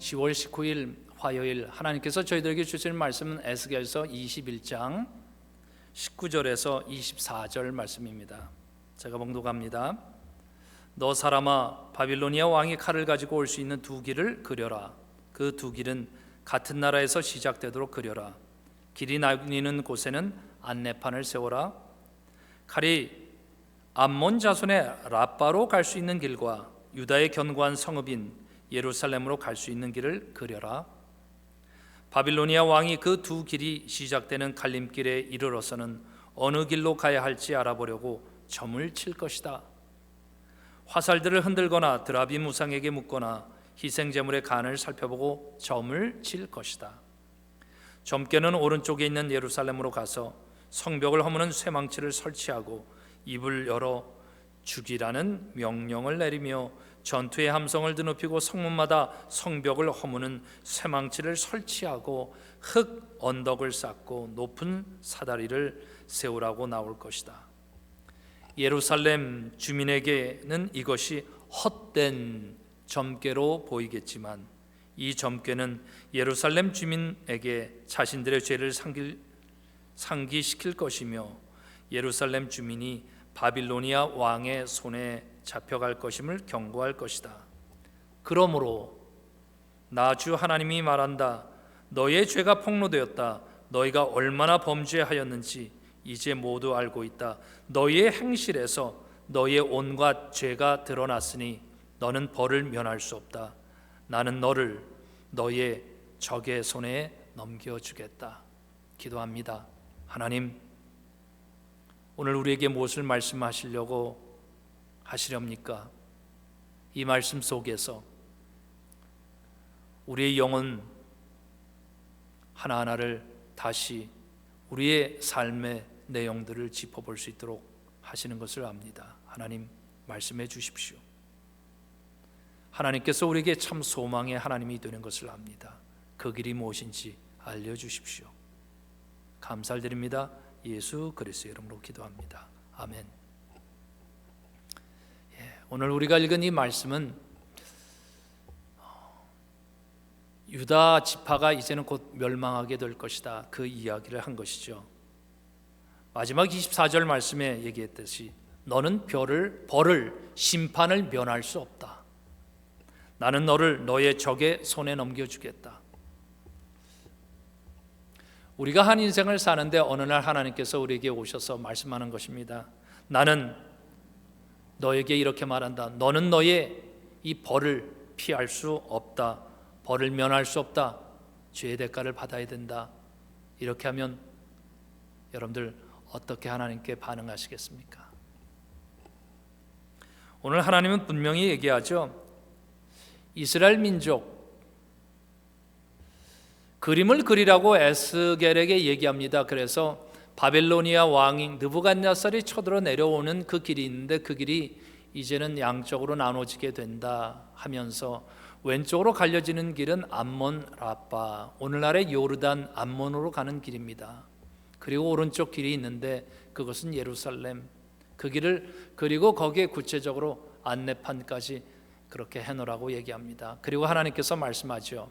10월 19일 화요일 하나님께서 저희들에게 주시는 말씀은 에스겔서 21장 19절에서 24절 말씀입니다. 제가 봉독합니다. 너 사람아, 바빌로니아 왕이 칼을 가지고 올 수 있는 두 길을 그려라. 그 두 길은 같은 나라에서 시작되도록 그려라. 길이 나뉘는 곳에는 안내판을 세워라. 칼이 암몬 자손의 라빠로 갈 수 있는 길과 유다의 견고한 성읍인 예루살렘으로 갈 수 있는 길을 그려라. 바빌로니아 왕이 그 두 길이 시작되는 갈림길에 이르러서는 어느 길로 가야 할지 알아보려고 점을 칠 것이다. 화살들을 흔들거나 드라빔 우상에게 묻거나 희생제물의 간을 살펴보고 점을 칠 것이다. 점괘는 오른쪽에 있는 예루살렘으로 가서 성벽을 허무는 쇠망치를 설치하고 입을 열어 죽이라는 명령을 내리며 전투의 함성을 드높이고 성문마다 성벽을 허무는 쇠망치를 설치하고 흙 언덕을 쌓고 높은 사다리를 세우라고 나올 것이다. 예루살렘 주민에게는 이것이 헛된 점괘로 보이겠지만 이 점괘는 예루살렘 주민에게 자신들의 죄를 상기시킬 것이며 예루살렘 주민이 바빌로니아 왕의 손에 잡혀갈 것임을 경고할 것이다. 그러므로 나 주 하나님이 말한다. 너의 죄가 폭로되었다. 너희가 얼마나 범죄하였는지 이제 모두 알고 있다. 너희의 행실에서 너희의 온갖 죄가 드러났으니 너는 벌을 면할 수 없다. 나는 너를 너희의 적의 손에 넘겨주겠다. 기도합니다. 하나님, 오늘 우리에게 무엇을 말씀하시려고 하시렵니까? 이 말씀 속에서 우리의 영혼 하나하나를 다시 우리의 삶의 내용들을 짚어볼 수 있도록 하시는 것을 압니다. 하나님, 말씀해 주십시오. 하나님께서 우리에게 참 소망의 하나님이 되는 것을 압니다. 그 길이 무엇인지 알려주십시오. 감사를 드립니다. 예수 그리스도의 이름으로 기도합니다. 아멘. 오늘 우리가 읽은 이 말씀은 유다 지파가 이제는 곧 멸망하게 될 것이다, 그 이야기를 한 것이죠. 마지막 24절 말씀에 얘기했듯이 너는 벌을 심판을 면할 수 없다. 나는 너를 너의 적의 손에 넘겨주겠다. 우리가 한 인생을 사는데 어느 날 하나님께서 우리에게 오셔서 말씀하는 것입니다. 나는 너에게 이렇게 말한다. 너는 너의 이 벌을 피할 수 없다. 벌을 면할 수 없다. 죄의 대가를 받아야 된다. 이렇게 하면 여러분들 어떻게 하나님께 반응하시겠습니까? 오늘 하나님은 분명히 얘기하죠. 이스라엘 민족 그림을 그리라고 에스겔에게 얘기합니다. 그래서 바벨로니아 왕인 느부갓네살이 쳐들어 내려오는 그 길이 있는데 그 길이 이제는 양쪽으로 나눠지게 된다 하면서 왼쪽으로 갈려지는 길은 암몬 라빠, 오늘날의 요르단 암몬으로 가는 길입니다. 그리고 오른쪽 길이 있는데 그것은 예루살렘, 그 길을 그리고 거기에 구체적으로 안내판까지 그렇게 해놓으라고 얘기합니다. 그리고 하나님께서 말씀하죠.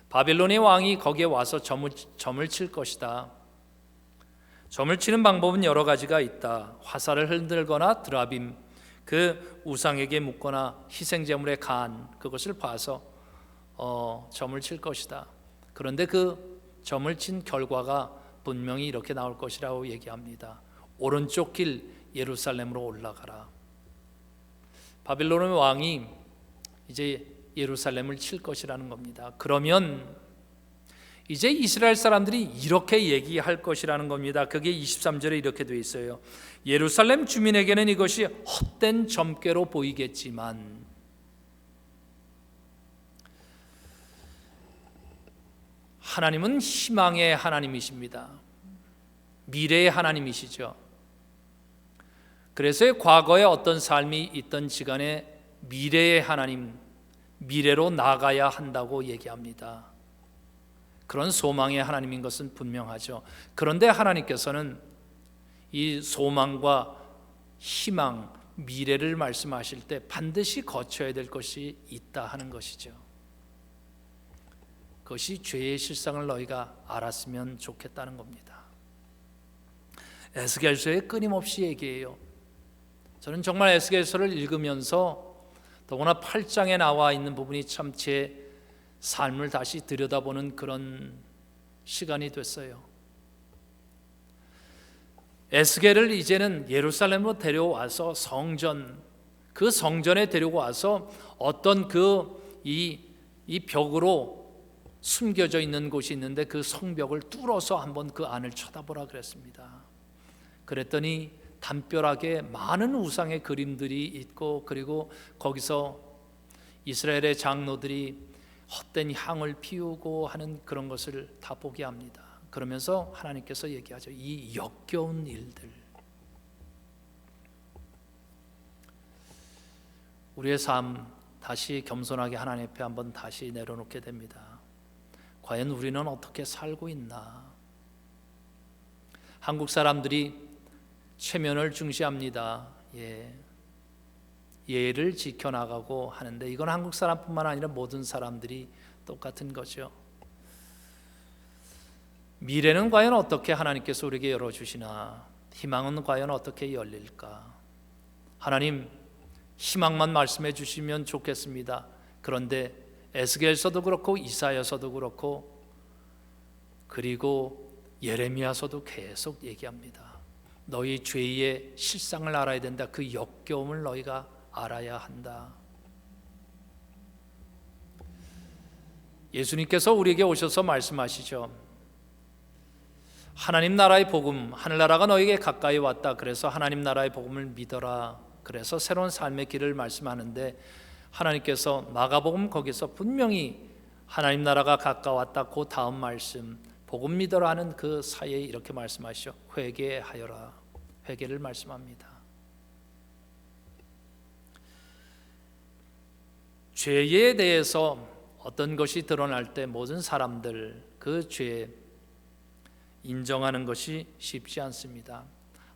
바빌론의 왕이 거기에 와서 점을 칠 것이다. 점을 치는 방법은 여러 가지가 있다. 화살을 흔들거나 드라빔, 그 우상에게 묻거나 희생제물의 간, 그것을 봐서 점을 칠 것이다. 그런데 그 점을 친 결과가 분명히 이렇게 나올 것이라고 얘기합니다. 오른쪽 길 예루살렘으로 올라가라. 바빌론의 왕이 이제 예루살렘을 칠 것이라는 겁니다. 그러면 이제 이스라엘 사람들이 이렇게 얘기할 것이라는 겁니다. 그게 23절에 이렇게 되어 있어요. 예루살렘 주민에게는 이것이 헛된 점괘로 보이겠지만 하나님은 희망의 하나님이십니다. 미래의 하나님이시죠. 그래서 과거에 어떤 삶이 있던 시간에 미래의 하나님, 미래로 나가야 한다고 얘기합니다. 그런 소망의 하나님인 것은 분명하죠. 그런데 하나님께서는 이 소망과 희망, 미래를 말씀하실 때 반드시 거쳐야 될 것이 있다 하는 것이죠. 그것이 죄의 실상을 너희가 알았으면 좋겠다는 겁니다. 에스겔서에 끊임없이 얘기해요. 저는 정말 에스겔서를 읽으면서 더구나 8장에 나와 있는 부분이 참 제 삶을 다시 들여다보는 그런 시간이 됐어요. 에스겔을 이제는 예루살렘으로 데려와서 그 성전에 데리고 와서 어떤 이 벽으로 숨겨져 있는 곳이 있는데 그 성벽을 뚫어서 한번 그 안을 쳐다보라 그랬습니다. 그랬더니 담벼락에 많은 우상의 그림들이 있고, 그리고 거기서 이스라엘의 장로들이 헛된 향을 피우고 하는 그런 것을 다 보게 합니다. 그러면서 하나님께서 얘기하죠. 이 역겨운 일들. 우리의 삶 다시 겸손하게 하나님 앞에 한번 다시 내려놓게 됩니다. 과연 우리는 어떻게 살고 있나? 한국 사람들이 체면을 중시합니다. 예를 지켜나가고 하는데 이건 한국 사람뿐만 아니라 모든 사람들이 똑같은 거죠. 미래는 과연 어떻게 하나님께서 우리에게 열어주시나? 희망은 과연 어떻게 열릴까? 하나님, 희망만 말씀해 주시면 좋겠습니다. 그런데 에스겔서도 그렇고 이사야서도 그렇고 그리고 예레미야서도 계속 얘기합니다. 너희 죄의 실상을 알아야 된다. 그 역겨움을 너희가 알아야 한다. 예수님께서 우리에게 오셔서 말씀하시죠. 하나님 나라의 복음, 하늘나라가 너희에게 가까이 왔다. 그래서 하나님 나라의 복음을 믿어라. 그래서 새로운 삶의 길을 말씀하는데 하나님께서 마가복음 거기서 분명히 하나님 나라가 가까웠다. 그 다음 말씀 복음 믿어라 하는 그 사이에 이렇게 말씀하시죠. 회개하여라. 회개를 말씀합니다. 죄에 대해서 어떤 것이 드러날 때 모든 사람들 그 죄 인정하는 것이 쉽지 않습니다.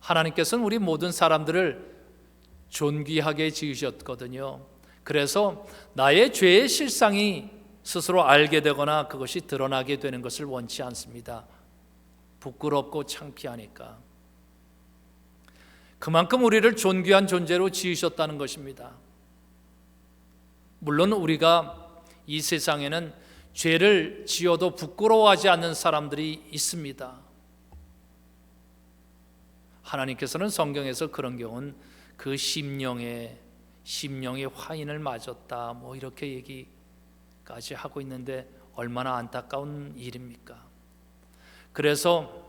하나님께서는 우리 모든 사람들을 존귀하게 지으셨거든요. 그래서 나의 죄의 실상이 스스로 알게 되거나 그것이 드러나게 되는 것을 원치 않습니다. 부끄럽고 창피하니까. 그만큼 우리를 존귀한 존재로 지으셨다는 것입니다. 물론 우리가 이 세상에는 죄를 지어도 부끄러워하지 않는 사람들이 있습니다. 하나님께서는 성경에서 그런 경우는 그 심령에 화인을 맞았다 뭐 이렇게 얘기까지 하고 있는데 얼마나 안타까운 일입니까? 그래서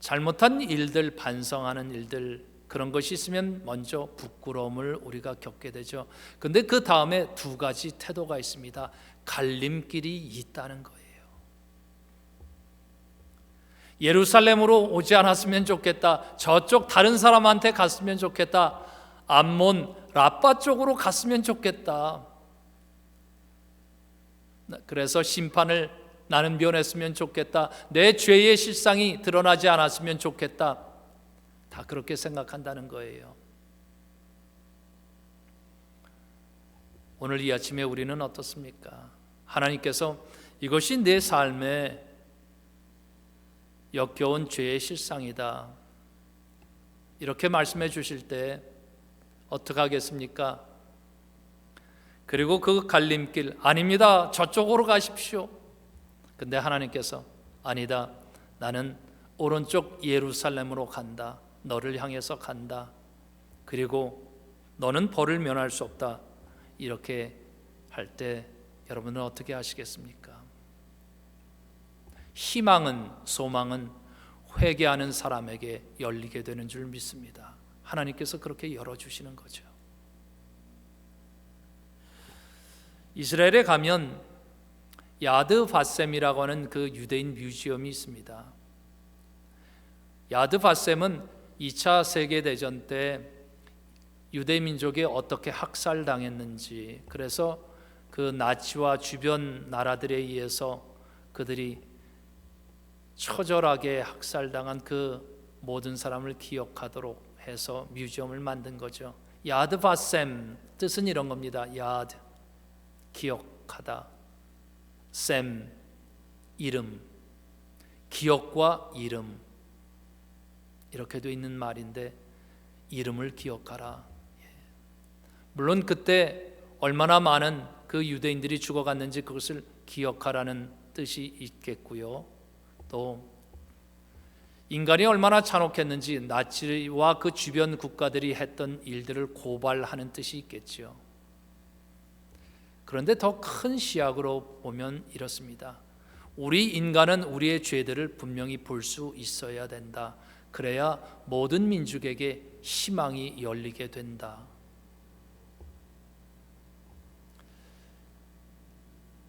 잘못한 일들, 반성하는 일들 그런 것이 있으면 먼저 부끄러움을 우리가 겪게 되죠. 그런데 그 다음에 두 가지 태도가 있습니다. 갈림길이 있다는 거예요. 예루살렘으로 오지 않았으면 좋겠다. 저쪽 다른 사람한테 갔으면 좋겠다. 암몬, 라빠 쪽으로 갔으면 좋겠다. 그래서 심판을 나는 면했으면 좋겠다. 내 죄의 실상이 드러나지 않았으면 좋겠다. 다 그렇게 생각한다는 거예요. 오늘 이 아침에 우리는 어떻습니까? 하나님께서 이것이 내 삶의 역겨운 죄의 실상이다 이렇게 말씀해 주실 때 어떻게 하겠습니까? 그리고 그 갈림길 아닙니다. 저쪽으로 가십시오. 근데 하나님께서 아니다. 나는 오른쪽 예루살렘으로 간다. 너를 향해서 간다. 그리고 너는 벌을 면할 수 없다. 이렇게 할 때 여러분은 어떻게 하시겠습니까? 희망은 소망은 회개하는 사람에게 열리게 되는 줄 믿습니다. 하나님께서 그렇게 열어주시는 거죠. 이스라엘에 가면 야드 바셈이라고 하는 그 유대인 뮤지엄이 있습니다. 야드 바셈은 2차 세계대전 때 유대 민족이 어떻게 학살당했는지, 그래서 그 나치와 주변 나라들에 의해서 그들이 처절하게 학살당한 그 모든 사람을 기억하도록 해서 뮤지엄을 만든 거죠. 야드 바셈 뜻은 이런 겁니다. 야드, 기억하다. 셈, 이름, 기억과 이름, 이렇게 돼 있는 말인데 이름을 기억하라. 물론 그때 얼마나 많은 그 유대인들이 죽어갔는지 그것을 기억하라는 뜻이 있겠고요. 또 인간이 얼마나 잔혹했는지 나치와 그 주변 국가들이 했던 일들을 고발하는 뜻이 있겠죠. 그런데 더 큰 시각으로 보면 이렇습니다. 우리 인간은 우리의 죄들을 분명히 볼 수 있어야 된다. 그래야 모든 민족에게 희망이 열리게 된다.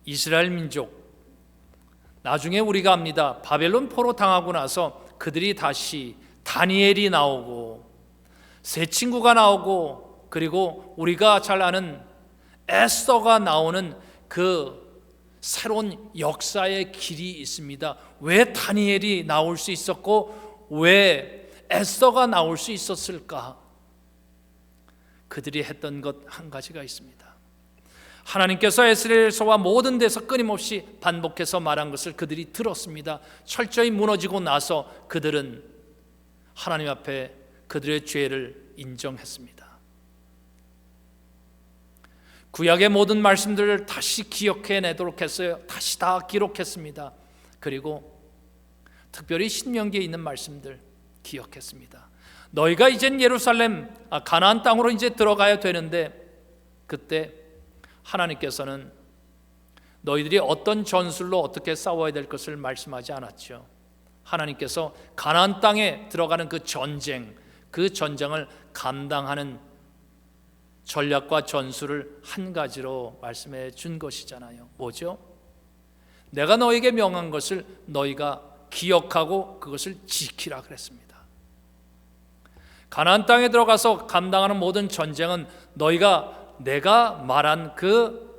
이스라엘 민족, 나중에 우리가 압니다. 바벨론 포로 당하고 나서 그들이 다시 다니엘이 나오고 세 친구가 나오고 그리고 우리가 잘 아는 에스더가 나오는 그 새로운 역사의 길이 있습니다. 왜 다니엘이 나올 수 있었고 왜 에스더가 나올 수 있었을까? 그들이 했던 것 한 가지가 있습니다. 하나님께서 에스라엘서와 모든 데서 끊임없이 반복해서 말한 것을 그들이 들었습니다. 철저히 무너지고 나서 그들은 하나님 앞에 그들의 죄를 인정했습니다. 구약의 모든 말씀들을 다시 기억해내도록 했어요. 다시 다 기록했습니다. 그리고 특별히 신명기에 있는 말씀들 기억했습니다. 너희가 이젠 가나안 땅으로 이제 들어가야 되는데 그때 하나님께서는 너희들이 어떤 전술로 어떻게 싸워야 될 것을 말씀하지 않았죠. 하나님께서 가나안 땅에 들어가는 그 전쟁을 감당하는 전략과 전술을 한 가지로 말씀해 준 것이잖아요. 뭐죠? 내가 너에게 명한 것을 너희가 기억하고 그것을 지키라 그랬습니다. 가나안 땅에 들어가서 감당하는 모든 전쟁은 내가 말한 그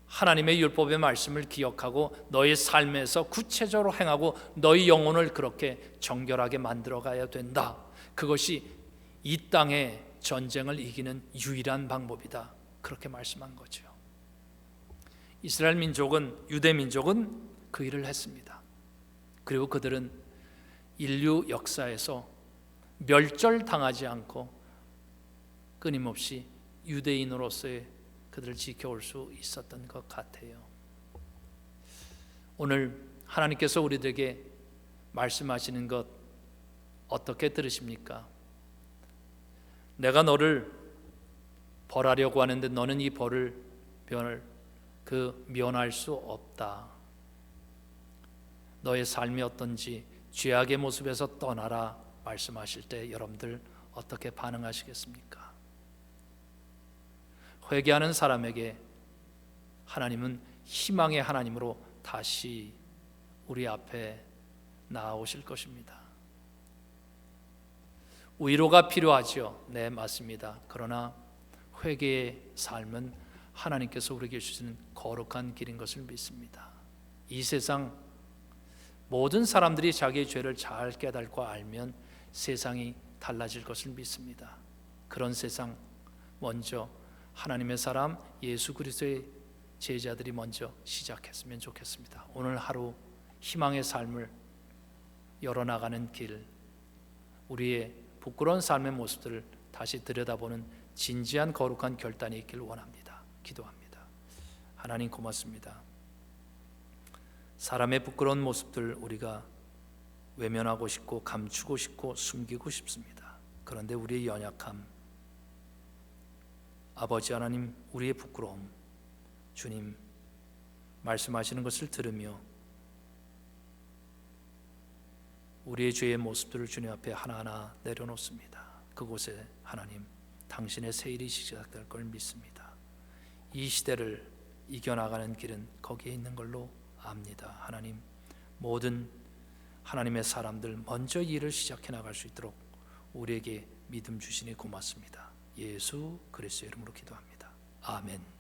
하나님의 율법의 말씀을 기억하고 너희 삶에서 구체적으로 행하고 너희 영혼을 그렇게 정결하게 만들어 가야 된다. 그것이 이 땅의 전쟁을 이기는 유일한 방법이다. 그렇게 말씀한 거죠. 이스라엘 민족은, 유대 민족은 그 일을 했습니다. 그리고 그들은 인류 역사에서 멸절당하지 않고 끊임없이 유대인으로서의 그들을 지켜올 수 있었던 것 같아요. 오늘 하나님께서 우리들에게 말씀하시는 것 어떻게 들으십니까? 내가 너를 벌하려고 하는데 너는 이 벌을 면할 수 없다. 너의 삶이 어떤지 죄악의 모습에서 떠나라 말씀하실 때 여러분들 어떻게 반응하시겠습니까? 회개하는 사람에게 하나님은 희망의 하나님으로 다시 우리 앞에 나오실 것입니다. 위로가 필요하죠. 네, 맞습니다. 그러나 회개의 삶은 하나님께서 우리에게 주시는 거룩한 길인 것을 믿습니다. 이 세상 모든 사람들이 자기의 죄를 잘 깨닫고 알면 세상이 달라질 것을 믿습니다. 그런 세상 먼저 하나님의 사람 예수 그리스도의 제자들이 먼저 시작했으면 좋겠습니다. 오늘 하루 희망의 삶을 열어나가는 길, 우리의 부끄러운 삶의 모습들을 다시 들여다보는 진지한 거룩한 결단이 있기를 원합니다. 기도합니다. 하나님 고맙습니다. 사람의 부끄러운 모습들 우리가 외면하고 싶고 감추고 싶고 숨기고 싶습니다. 그런데 우리의 연약함, 아버지 하나님, 우리의 부끄러움, 주님 말씀하시는 것을 들으며 우리의 죄의 모습들을 주님 앞에 하나하나 내려놓습니다. 그곳에 하나님 당신의 새 일이 시작될 걸 믿습니다. 이 시대를 이겨나가는 길은 거기에 있는 걸로 압니다. 하나님, 모든 하나님의 사람들 먼저 이 일을 시작해 나갈 수 있도록 우리에게 믿음 주시니 고맙습니다. 예수 그리스도의 이름으로 기도합니다. 아멘.